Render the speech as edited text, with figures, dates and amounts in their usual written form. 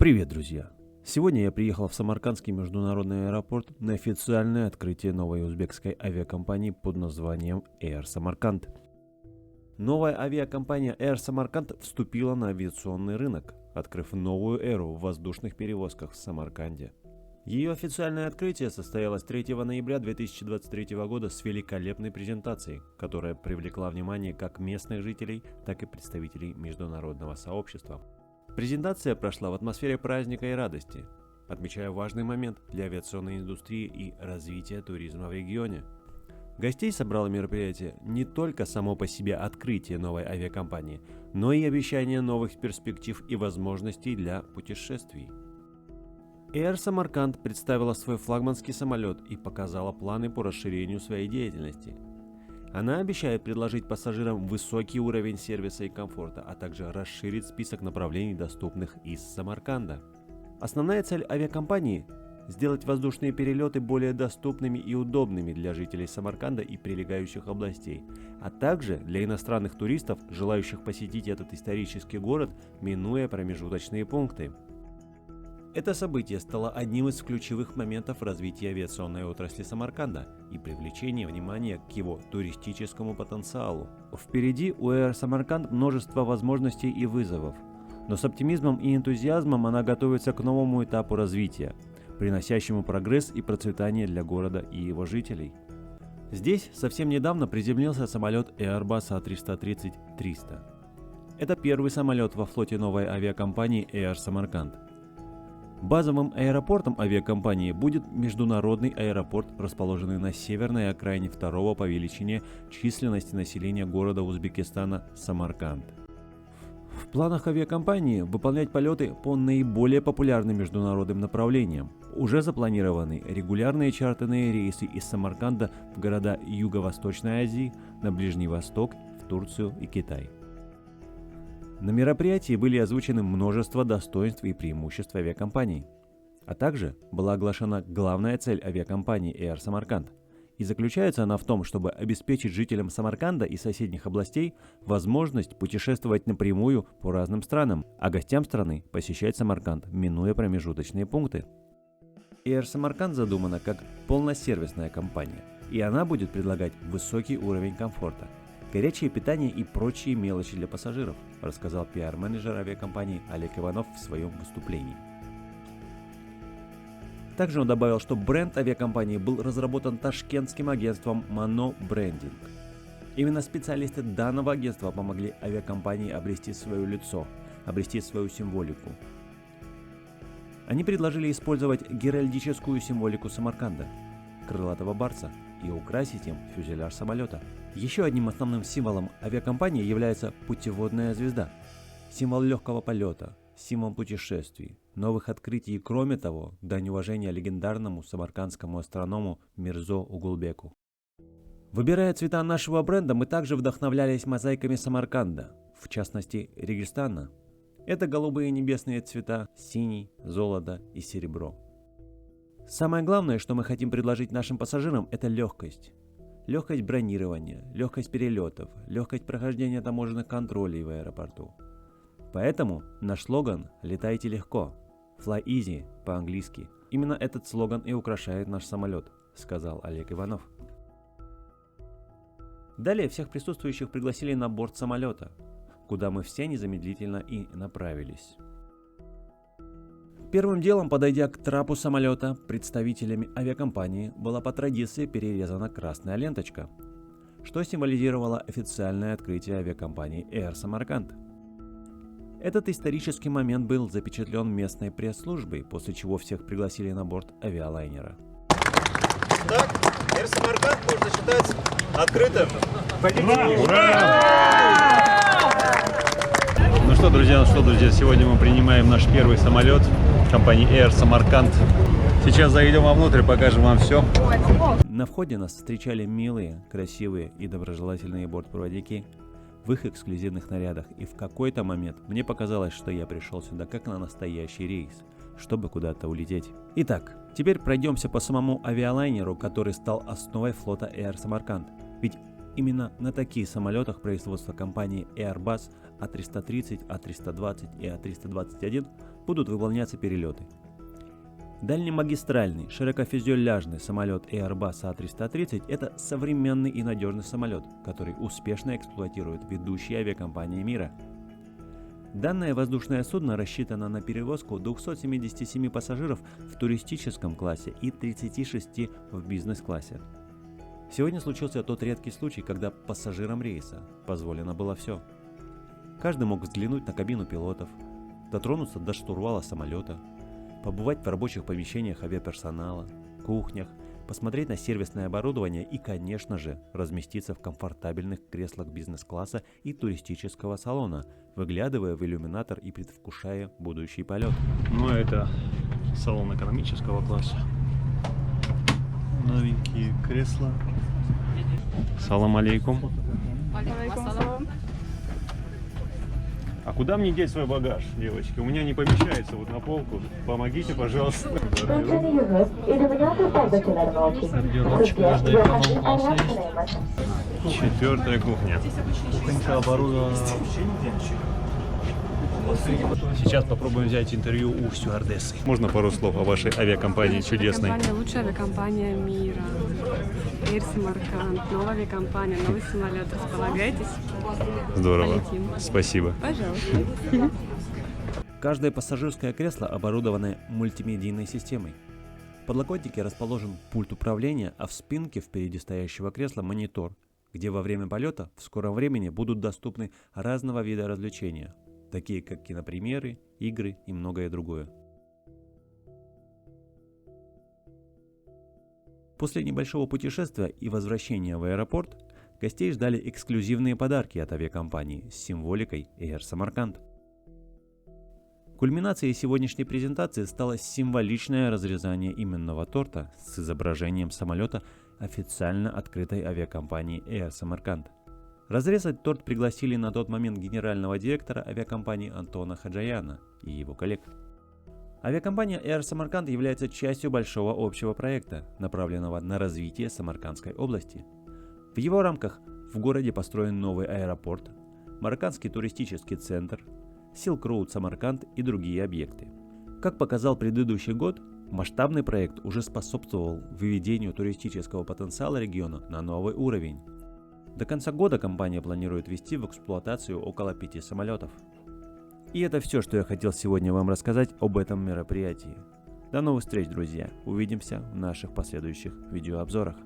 Привет, друзья! Сегодня я приехал в Самаркандский международный аэропорт на официальное открытие новой узбекской авиакомпании под названием Air Samarkand. Новая авиакомпания Air Samarkand вступила на авиационный рынок, открыв новую эру в воздушных перевозках в Самарканде. Ее официальное открытие состоялось 3 ноября 2023 года с великолепной презентацией, которая привлекла внимание как местных жителей, так и представителей международного сообщества. Презентация прошла в атмосфере праздника и радости, отмечая важный момент для авиационной индустрии и развития туризма в регионе. Гостей собрало мероприятие не только само по себе открытие новой авиакомпании, но и обещание новых перспектив и возможностей для путешествий. Air Samarkand представила свой флагманский самолет и показала планы по расширению своей деятельности. Она обещает предложить пассажирам высокий уровень сервиса и комфорта, а также расширить список направлений, доступных из Самарканда. Основная цель авиакомпании – сделать воздушные перелеты более доступными и удобными для жителей Самарканда и прилегающих областей, а также для иностранных туристов, желающих посетить этот исторический город, минуя промежуточные пункты. Это событие стало одним из ключевых моментов развития авиационной отрасли Самарканда и привлечения внимания к его туристическому потенциалу. Впереди у Air Samarkand множество возможностей и вызовов, но с оптимизмом и энтузиазмом она готовится к новому этапу развития, приносящему прогресс и процветание для города и его жителей. Здесь совсем недавно приземлился самолет Airbus A330-300. Это первый самолет во флоте новой авиакомпании Air Samarkand. Базовым аэропортом авиакомпании будет международный аэропорт, расположенный на северной окраине второго по величине численности населения города Узбекистана Самарканд. В планах авиакомпании выполнять полеты по наиболее популярным международным направлениям. Уже запланированы регулярные чартерные рейсы из Самарканда в города Юго-Восточной Азии, на Ближний Восток, в Турцию и Китай. На мероприятии были озвучены множество достоинств и преимуществ авиакомпании, а также была оглашена главная цель авиакомпании Air Samarkand, и заключается она в том, чтобы обеспечить жителям Самарканда и соседних областей возможность путешествовать напрямую по разным странам, а гостям страны посещать Самарканд, минуя промежуточные пункты. Air Samarkand задумана как полносервисная компания, и она будет предлагать высокий уровень комфорта, горячее питание и прочие мелочи для пассажиров, рассказал пиар-менеджер авиакомпании Олег Иванов в своем выступлении. Также он добавил, что бренд авиакомпании был разработан ташкентским агентством Mano Branding. Именно специалисты данного агентства помогли авиакомпании обрести свое лицо, обрести свою символику. Они предложили использовать геральдическую символику Самарканда, крылатого барса, и украсить им фюзеляж самолета. Еще одним основным символом авиакомпании является путеводная звезда, символ легкого полета, символ путешествий, новых открытий и, кроме того, дань уважения легендарному самаркандскому астроному Мирзо Угулбеку. Выбирая цвета нашего бренда, мы также вдохновлялись мозаиками Самарканда, в частности Регистана. Это голубые небесные цвета, синий, золото и серебро. Самое главное, что мы хотим предложить нашим пассажирам, это легкость. Легкость бронирования, легкость перелетов, легкость прохождения таможенных контролей в аэропорту. Поэтому наш слоган «Летайте легко», «Fly easy» по-английски. Именно этот слоган и украшает наш самолет, сказал Олег Иванов. Далее всех присутствующих пригласили на борт самолета, куда мы все незамедлительно и направились. Первым делом, подойдя к трапу самолета, представителями авиакомпании была по традиции перерезана красная ленточка, что символизировало официальное открытие авиакомпании Air Samarkand. Этот исторический момент был запечатлен местной пресс-службой, после чего всех пригласили на борт авиалайнера. Так, Air Samarkand можно считать открытым. Ну что, друзья, сегодня мы принимаем наш первый самолет компании Air Samarkand. Сейчас зайдем вовнутрь, покажем вам все. На входе нас встречали милые, красивые и доброжелательные бортпроводники в их эксклюзивных нарядах, и в какой-то момент мне показалось, что я пришел сюда как на настоящий рейс, чтобы куда-то улететь. Итак, теперь пройдемся по самому авиалайнеру, который стал основой флота Air Samarkand. Ведь именно на таких самолетах производства компании Airbus A330, A320 и A321 будут выполняться перелеты. Дальнемагистральный широкофюзеляжный самолет Airbus A330 – это современный и надежный самолет, который успешно эксплуатируют ведущие авиакомпании мира. Данное воздушное судно рассчитано на перевозку 277 пассажиров в туристическом классе и 36 в бизнес-классе. Сегодня случился тот редкий случай, когда пассажирам рейса позволено было все. Каждый мог взглянуть на кабину пилотов, дотронуться до штурвала самолета, побывать в рабочих помещениях авиаперсонала, кухнях, посмотреть на сервисное оборудование и, конечно же, разместиться в комфортабельных креслах бизнес-класса и туристического салона, выглядывая в иллюминатор и предвкушая будущий полет. Ну, это салон экономического класса. Новенькие кресла. Салам алейкум. А куда мне деть свой багаж, девочки? У меня не помещается вот на полку. Помогите, пожалуйста. Сордировочка между эконом-класса есть. Четвертая кухня. Кухонька оборудована. Сейчас попробуем взять интервью у стюардессы. Можно пару слов о вашей авиакомпании чудесной? Авиакомпания – лучшая авиакомпания мира. Air Samarkand, новая авиакомпания, новый самолет. Располагайтесь. Здорово. Полетим. Спасибо. Пожалуйста. Каждое пассажирское кресло оборудовано мультимедийной системой. В подлокотнике расположен пульт управления, а в спинке впереди стоящего кресла монитор, где во время полета в скором времени будут доступны разного вида развлечения, такие как кинопремьеры, игры и многое другое. После небольшого путешествия и возвращения в аэропорт гостей ждали эксклюзивные подарки от авиакомпании с символикой Air Samarkand. Кульминацией сегодняшней презентации стало символичное разрезание именного торта с изображением самолета официально открытой авиакомпании Air Samarkand. Разрезать торт пригласили на тот момент генерального директора авиакомпании Антона Хаджаяна и его коллег. Авиакомпания Air Samarkand является частью большого общего проекта, направленного на развитие Самаркандской области. В его рамках в городе построен новый аэропорт, Марокканский туристический центр, Silk Road Самарканд и другие объекты. Как показал предыдущий год, масштабный проект уже способствовал выведению туристического потенциала региона на новый уровень. До конца года компания планирует ввести в эксплуатацию около 5 самолетов. И это все, что я хотел сегодня вам рассказать об этом мероприятии. До новых встреч, друзья! Увидимся в наших последующих видеообзорах.